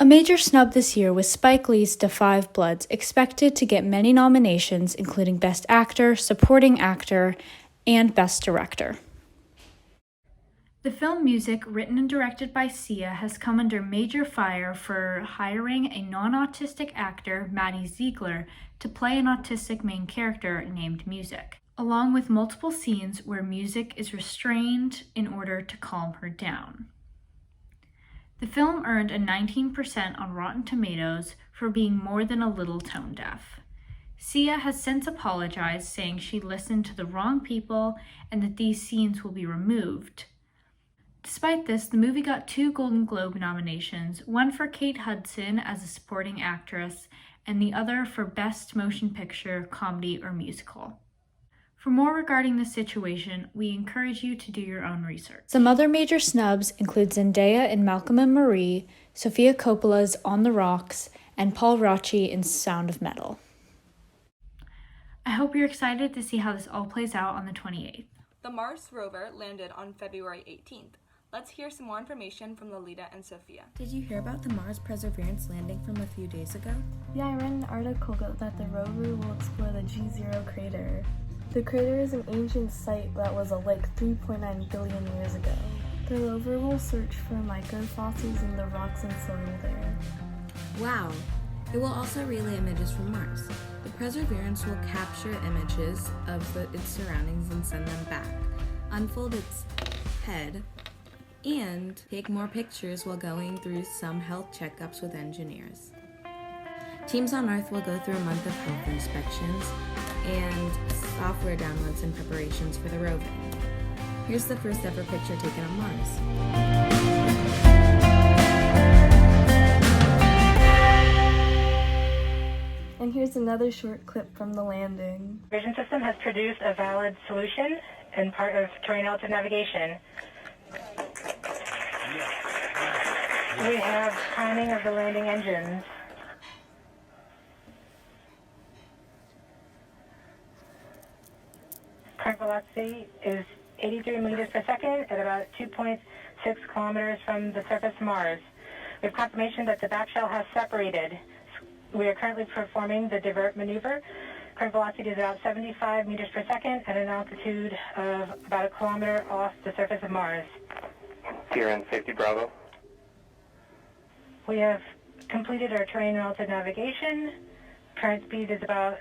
A major snub this year was Spike Lee's Da 5 Bloods, expected to get many nominations, including Best Actor, Supporting Actor, and Best Director. The film music, written and directed by Sia, has come under major fire for hiring a non-autistic actor, Maddie Ziegler, to play an autistic main character named Music, along with multiple scenes where music is restrained in order to calm her down. The film earned a 19% on Rotten Tomatoes for being more than a little tone deaf. Sia has since apologized, saying she listened to the wrong people and that these scenes will be removed. Despite this, the movie got 2 Golden Globe nominations, one for Kate Hudson as a supporting actress and the other for Best Motion Picture, Comedy, or Musical. For more regarding this situation, we encourage you to do your own research. Some other major snubs include Zendaya in Malcolm and Marie, Sofia Coppola's On the Rocks, and Paul Raci in Sound of Metal. I hope you're excited to see how this all plays out on the 28th. The Mars rover landed on February 18th. Let's hear some more information from Lolita and Sophia. Did you hear about the Mars Perseverance landing from a few days ago? Yeah, I read an article that the rover will explore the G0 crater. The crater is an ancient site that was like 3.9 billion years ago. The rover will search for microfossils in the rocks and soil there. Wow! It will also relay images from Mars. The Perseverance will capture images of its surroundings and send them back, unfold its head, and take more pictures while going through some health checkups with engineers. Teams on Earth will go through a month of health inspections and software downloads and preparations for the roving. Here's the first ever picture taken on Mars. And here's another short clip from the landing. Vision system has produced a valid solution and part of terrain relative navigation. We have timing of the landing engines. Current velocity is 83 meters per second at about 2.6 kilometers from the surface of Mars. We have confirmation that the back shell has separated. We are currently performing the divert maneuver. Current velocity is about 75 meters per second at an altitude of about a kilometer off the surface of Mars. TRN Safety Bravo. We have completed our terrain relative navigation. Current speed is about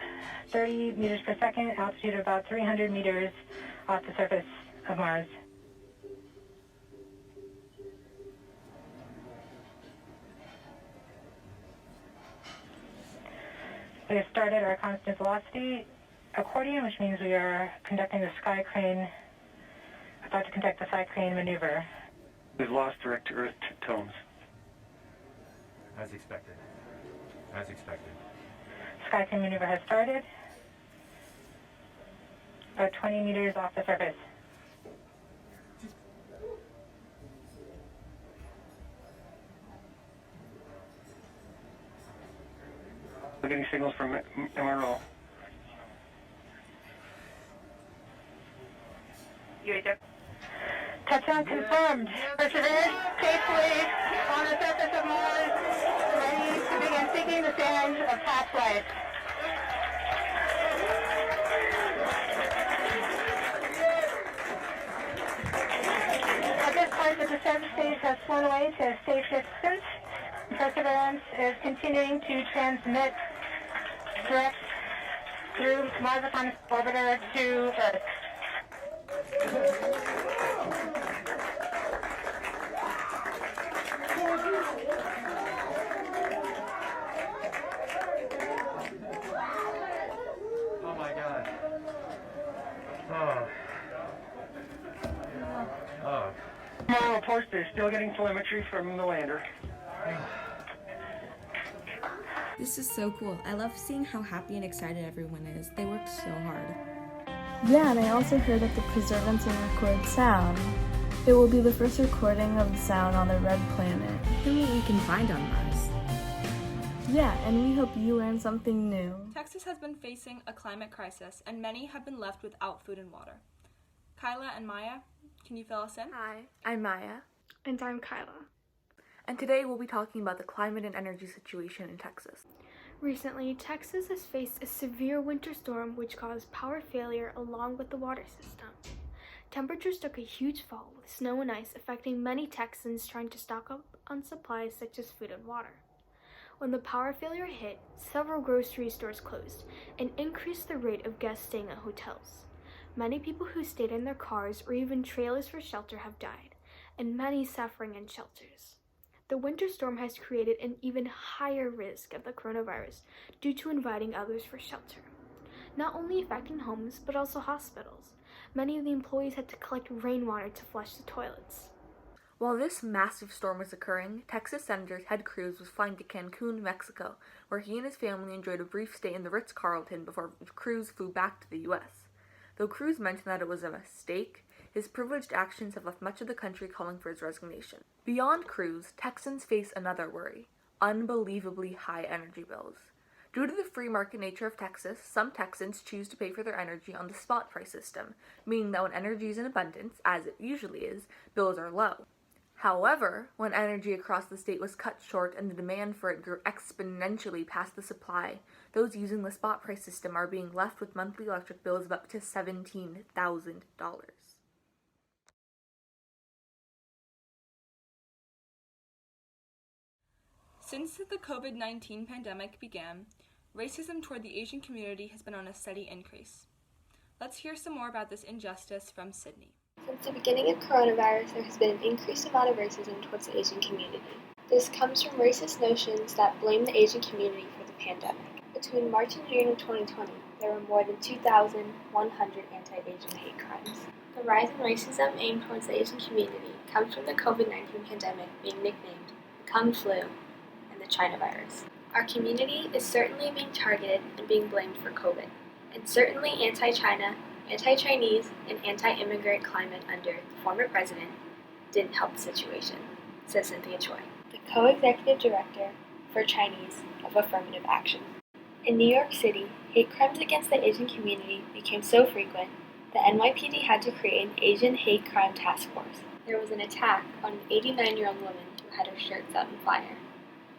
30 meters per second, altitude of about 300 meters off the surface of Mars. We have started our constant velocity accordion, which means we are conducting the sky crane, about to conduct the sky crane maneuver. We've lost direct to Earth tones. As expected. As expected. Sky crane maneuver has started. About 20 meters off the surface. We're getting signals from MRO. Touchdown confirmed. Perseverance safely on the surface of Mars, ready to begin seeking the sands of past life. At this point, the descent stage has flown away to a safe distance. Perseverance is continuing to transmit direct through Mars Reconnaissance Orbiter to Earth. Oh my God. MRO reports they're still getting telemetry from the lander. This is so cool. I love seeing how happy and excited everyone is. They worked so hard. Yeah, and I also heard that the Perseverance will record sound. It will be the first recording of the sound on the red planet. Than what we can find on Mars. Yeah, and we hope you learned something new. Texas has been facing a climate crisis, and many have been left without food and water. Kyla and Maya, can you fill us in? Hi, I'm Maya. And I'm Kyla. and today we'll be talking about the climate and energy situation in Texas. Recently, Texas has faced a severe winter storm which caused power failure along with the water system. Temperatures took a huge fall with snow and ice affecting many Texans trying to stock up on supplies such as food and water. When the power failure hit, several grocery stores closed and increased the rate of guests staying at hotels. Many people who stayed in their cars or even trailers for shelter have died, and many suffering in shelters. The winter storm has created an even higher risk of the coronavirus due to inviting others for shelter, not only affecting homes but also hospitals. Many of the employees had to collect rainwater to flush the toilets. While this massive storm was occurring, Texas Senator Ted Cruz was flying to Cancun, Mexico, where he and his family enjoyed a brief stay in the Ritz-Carlton before Cruz flew back to the U.S. Though Cruz mentioned that it was a mistake, his privileged actions have left much of the country calling for his resignation. Beyond Cruz, Texans face another worry: unbelievably high energy bills. Due to the free market nature of Texas, some Texans choose to pay for their energy on the spot price system, meaning that when energy is in abundance, as it usually is, bills are low. However, when energy across the state was cut short and the demand for it grew exponentially past the supply, those using the spot price system are being left with monthly electric bills of up to $17,000. Since the COVID-19 pandemic began, racism toward the Asian community has been on a steady increase. Let's hear some more about this injustice from Sydney. Since the beginning of coronavirus, there has been an increased amount of racism towards the Asian community. This comes from racist notions that blame the Asian community for the pandemic. Between March and June of 2020, there were more than 2,100 anti-Asian hate crimes. The rise in racism aimed towards the Asian community comes from the COVID-19 pandemic being nicknamed the Kung Flu and the China virus. Our community is certainly being targeted and being blamed for COVID, and certainly anti-China, anti-Chinese, and anti-immigrant climate under the former president didn't help the situation, says Cynthia Choi, the co-executive director for Chinese of Affirmative Action. In New York City, hate crimes against the Asian community became so frequent that NYPD had to create an Asian hate crime task force. There was an attack on an 89-year-old woman who had her shirt set on fire,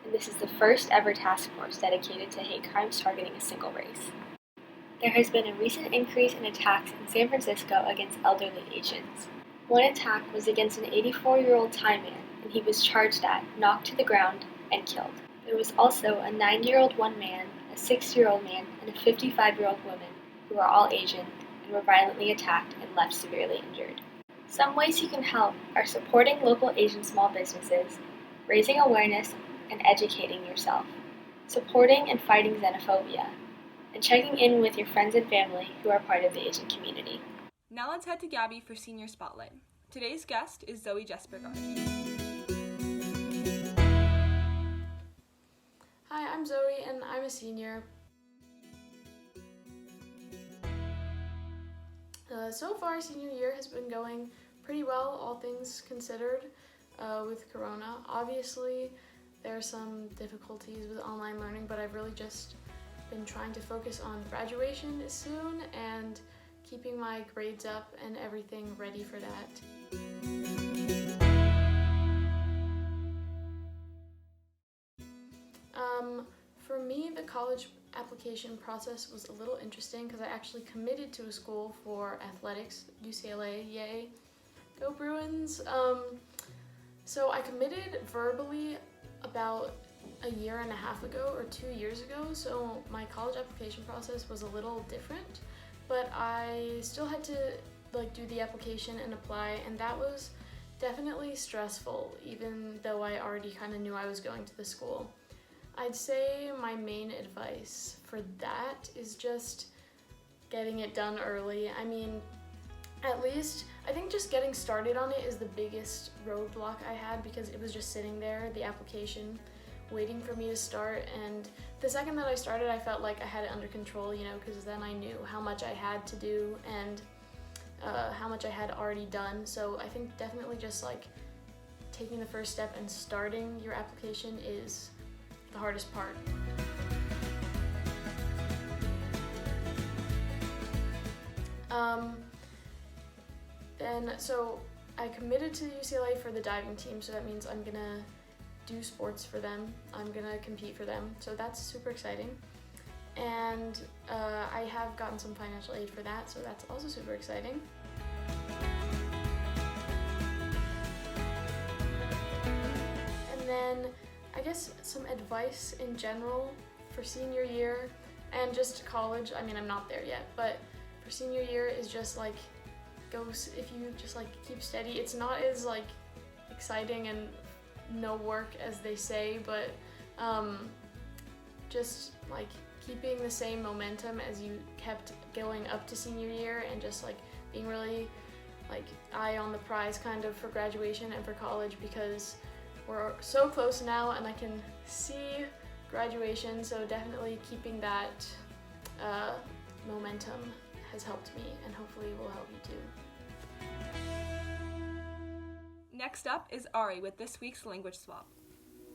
and this is the first ever task force dedicated to hate crimes targeting a single race. There has been a recent increase in attacks in San Francisco against elderly Asians. One attack was against an 84-year-old Thai man, and he was charged at, knocked to the ground, and killed. There was also a 90-year-old one man, a 60-year-old man, and a 55-year-old woman, who are all Asian, and were violently attacked and left severely injured. Some ways you can help are supporting local Asian small businesses, raising awareness and educating yourself, supporting and fighting xenophobia, and checking in with your friends and family who are part of the Asian community. Now let's head to Gabby for Senior Spotlight. Today's guest is Zoe Jespergaard. Hi, I'm Zoe and I'm a senior. So far, senior year has been going pretty well, all things considered, with Corona. Obviously, there are some difficulties with online learning, but I've really just been trying to focus on graduation soon and keeping my grades up and everything ready for that. For me, the college application process was a little interesting because I actually committed to a school for athletics, UCLA, yay, go Bruins. So I committed verbally about a year and a half ago or 2 years ago, so my college application process was a little different, but I still had to do the application and apply, and that was definitely stressful, even though I already kind of knew I was going to the school. I'd say my main advice for that is just getting it done early. I mean, at least I think just getting started on it is the biggest roadblock I had, because it was just sitting there, the application, waiting for me to start, and the second that I started I felt like I had it under control, because then I knew how much I had to do and how much I had already done. So I think definitely just taking the first step and starting your application is the hardest part. So I committed to UCLA for the diving team, so that means I'm gonna do sports for them. I'm gonna compete for them, so that's super exciting. And I have gotten some financial aid for that, so that's also super exciting. And then I guess some advice in general for senior year and just college. I mean, I'm not there yet, but for senior year is just like if you just like keep steady. It's not as like exciting and no work as they say, but just like keeping the same momentum as you kept going up to senior year, and just like being really like eye on the prize kind of for graduation and for college, because we're so close now and I can see graduation. So definitely keeping that momentum has helped me, and hopefully will help you too. Next up is Ari with this week's language swap.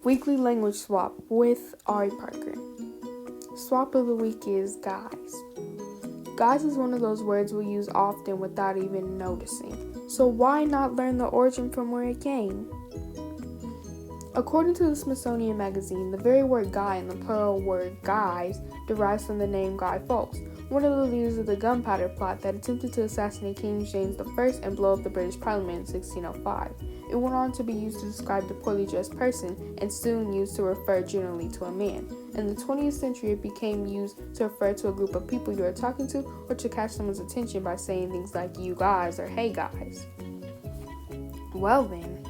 Weekly language swap with Ari Parker. Swap of the week is guys. Guys is one of those words we use often without even noticing. So why not learn the origin from where it came? According to the Smithsonian Magazine, the very word guy in the plural word guys derives from the name Guy Fawkes, one of the leaders of the gunpowder plot that attempted to assassinate King James I and blow up the British Parliament in 1605. It went on to be used to describe the poorly dressed person, and soon used to refer generally to a man. In the 20th century, it became used to refer to a group of people you are talking to, or to catch someone's attention by saying things like you guys or hey guys. Well then,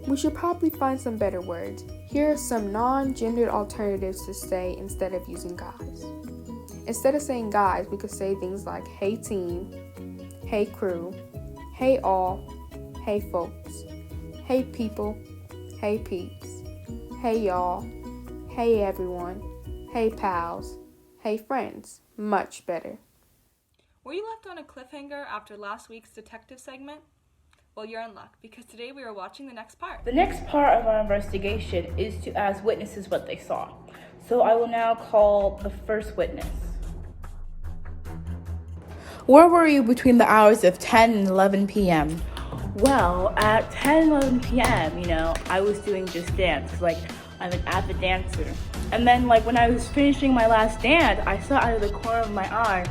we should probably find some better words. Here are some non-gendered alternatives to say instead of using guys. Instead of saying guys, we could say things like hey team, hey crew, hey all, hey folks, hey people, hey peeps, hey y'all, hey everyone, hey pals, hey friends. Much better. Were you left on a cliffhanger after last week's detective segment? Well, you're in luck, because today we are watching the next part. The next part of our investigation is to ask witnesses what they saw. So I will now call the first witness. Where were you between the hours of 10 and 11 p.m.? Well, at 10, 11 p.m., I was doing Just Dance. Like, I'm an avid dancer. And then, when I was finishing my last dance, I saw out of the corner of my eye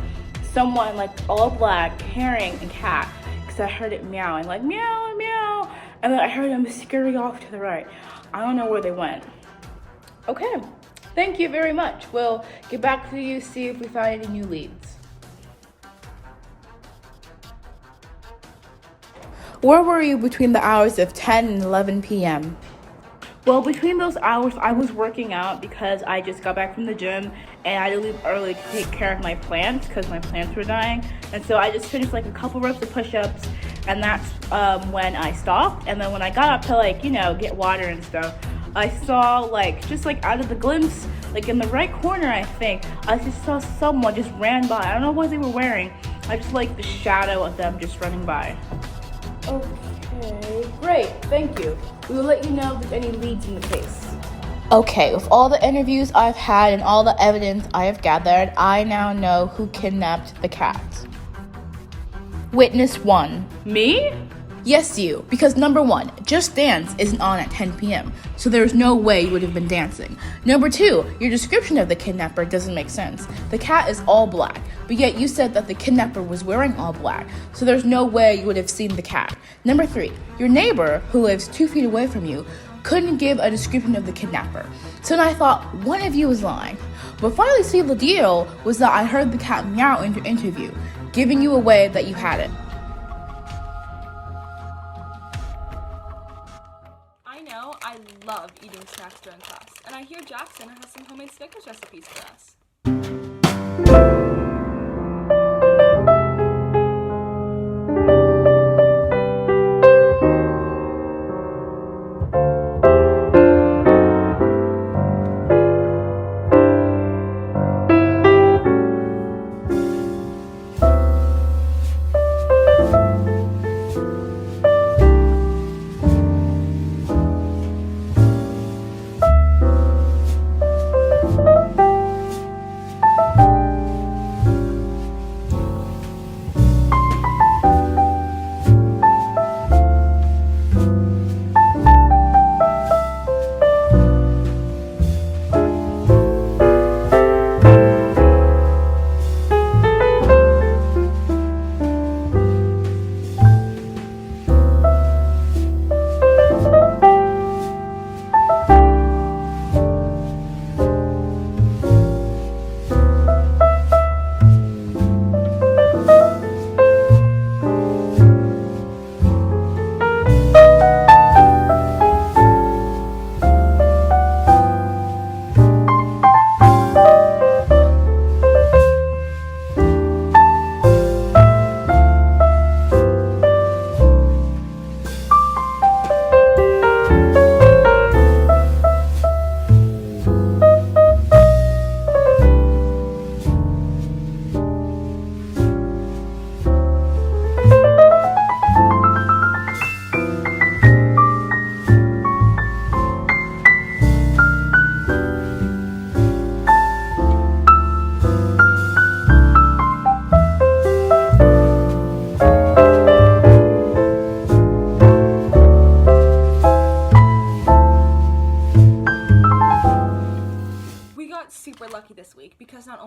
someone, all black, carrying a cat. Because I heard it meowing, meow, meow. And then I heard them scurry off to the right. I don't know where they went. Okay, thank you very much. We'll get back to you, see if we find any new leads. Where were you between the hours of 10 and 11 p.m.? Well, between those hours, I was working out because I just got back from the gym and I had to leave early to take care of my plants because my plants were dying. And so I just finished a couple reps of push-ups, and that's when I stopped. And then when I got up to get water and stuff, I saw just out of the glimpse, in the right corner, I think, I just saw someone just ran by. I don't know what they were wearing. I just the shadow of them just running by. Okay, great, thank you. We will let you know if there's any leads in the case. Okay, with all the interviews I've had and all the evidence I have gathered, I now know who kidnapped the cat. Witness 1. Me? Yes, you. Because number 1, Just Dance isn't on at 10 p.m., so there's no way you would have been dancing. Number 2, your description of the kidnapper doesn't make sense. The cat is all black, but yet you said that the kidnapper was wearing all black, so there's no way you would have seen the cat. Number 3, your neighbor, who lives 2 feet away from you, couldn't give a description of the kidnapper. So then I thought one of you was lying. But finally, see, the deal was that I heard the cat meow in your interview, giving you away that you had it. I love eating snacks during class, and I hear Jackson has some homemade Snickers recipes for us.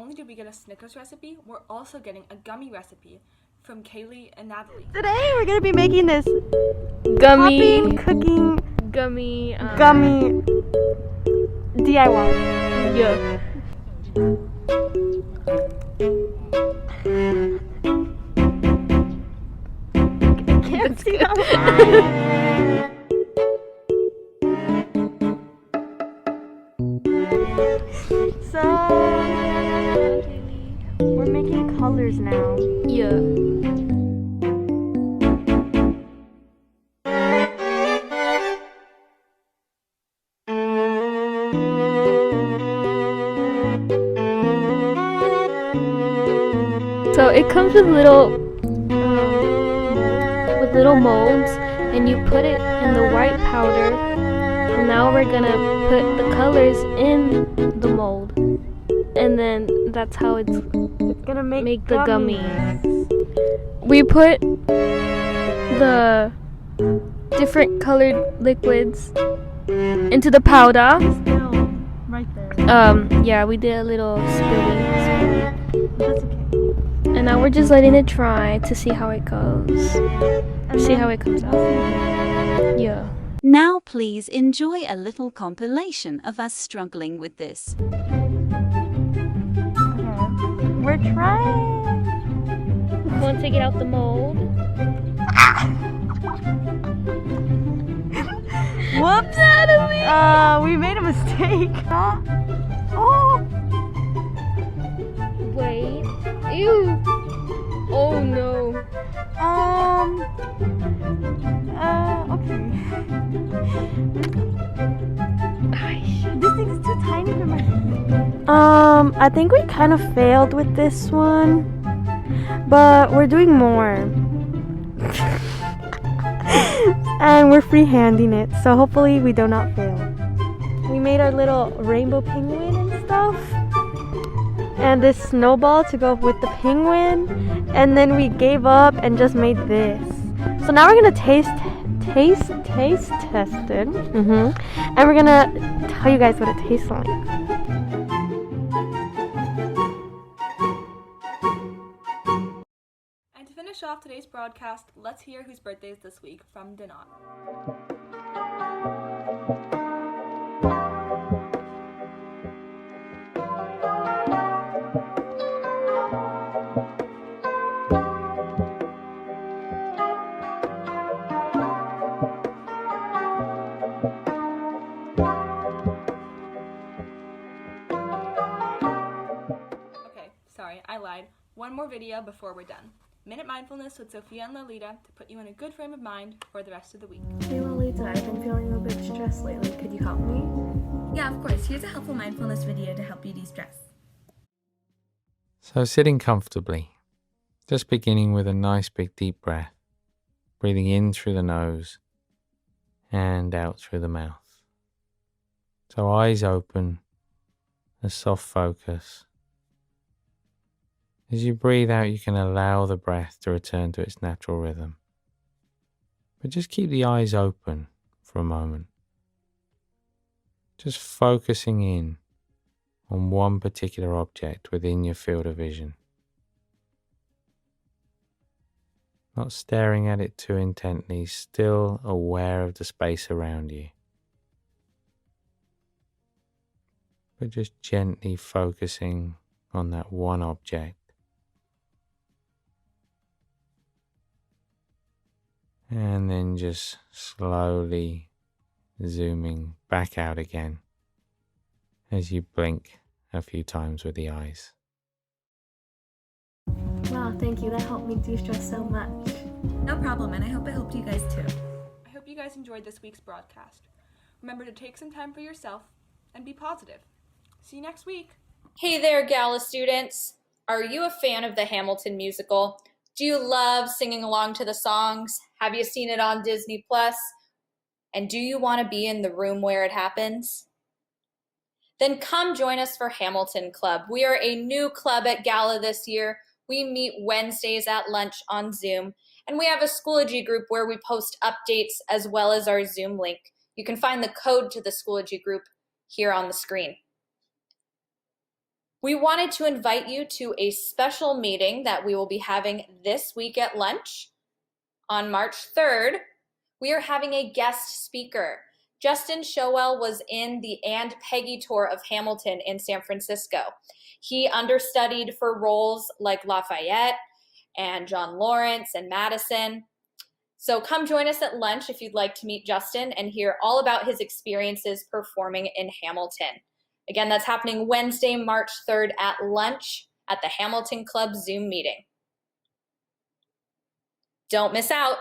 only did we get a Snickers recipe, we're also getting a gummy recipe from Kaylee and Natalie. Today we're gonna be making this Gummy popping cooking gummy gummy DIY. Yeah. Can't see that. So we're making colors now. Yeah. So it comes with little molds, and you put it in the white powder, and now we're gonna put the colors in the mold, and then that's how it's gonna make the gummy. We put the different colored liquids into the powder. Right there. Yeah, we did a little spilling. That's okay. And now we're just letting it dry to see how it goes. See how it comes out. Yeah. Now please enjoy a little compilation of us struggling with this. Okay. We're trying. Want to get out the mold? Whoops! Natalie! We made a mistake. Oh! Wait. Ew! Oh no. Okay. This thing's too tiny for my I think we kind of failed with this one, but we're doing more. And we're freehanding it, so hopefully we do not fail. We made our little rainbow penguin and stuff, and this snowball to go with the penguin, and then we gave up and just made this. So now we're gonna taste test it, and we're gonna tell you guys what it tastes like. And to finish off today's broadcast, let's hear whose birthday is this week from Dinot. Okay, sorry, I lied. One more video before we're done. Minute Mindfulness with Sophia and Lolita to put you in a good frame of mind for the rest of the week. Hey Lolita, I've been feeling a bit stressed lately. Could you help me? Yeah, of course. Here's a helpful mindfulness video to help you de-stress. So sitting comfortably, just beginning with a nice big deep breath, breathing in through the nose and out through the mouth. So eyes open, a soft focus. As you breathe out, you can allow the breath to return to its natural rhythm. But just keep the eyes open for a moment. Just focusing in on one particular object within your field of vision. Not staring at it too intently, still aware of the space around you. But just gently focusing on that one object. And then just slowly zooming back out again as you blink a few times with the eyes. Wow, thank you. That helped me de-stress so much. No problem, and I hope it helped you guys too. I hope you guys enjoyed this week's broadcast. Remember to take some time for yourself and be positive. See you next week. Hey there, GALA students. Are you a fan of the Hamilton musical? Do you love singing along to the songs? Have you seen it on Disney Plus? And do you want to be in the room where it happens? Then come join us for Hamilton Club. We are a new club at GALA this year. We meet Wednesdays at lunch on Zoom, and we have a Schoology group where we post updates as well as our Zoom link. You can find the code to the Schoology group here on the screen. We wanted to invite you to a special meeting that we will be having this week at lunch. On March 3rd, we are having a guest speaker. Justin Showell was in the And Peggy tour of Hamilton in San Francisco. He understudied for roles like Lafayette and John Lawrence and Madison. So come join us at lunch if you'd like to meet Justin and hear all about his experiences performing in Hamilton. Again, that's happening Wednesday, March 3rd at lunch at the Hamilton Club Zoom meeting. Don't miss out.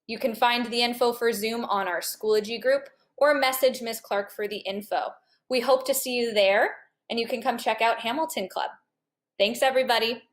You can find the info for Zoom on our Schoology group or message Ms. Clark for the info. We hope to see you there, and you can come check out Hamilton Club. Thanks, everybody.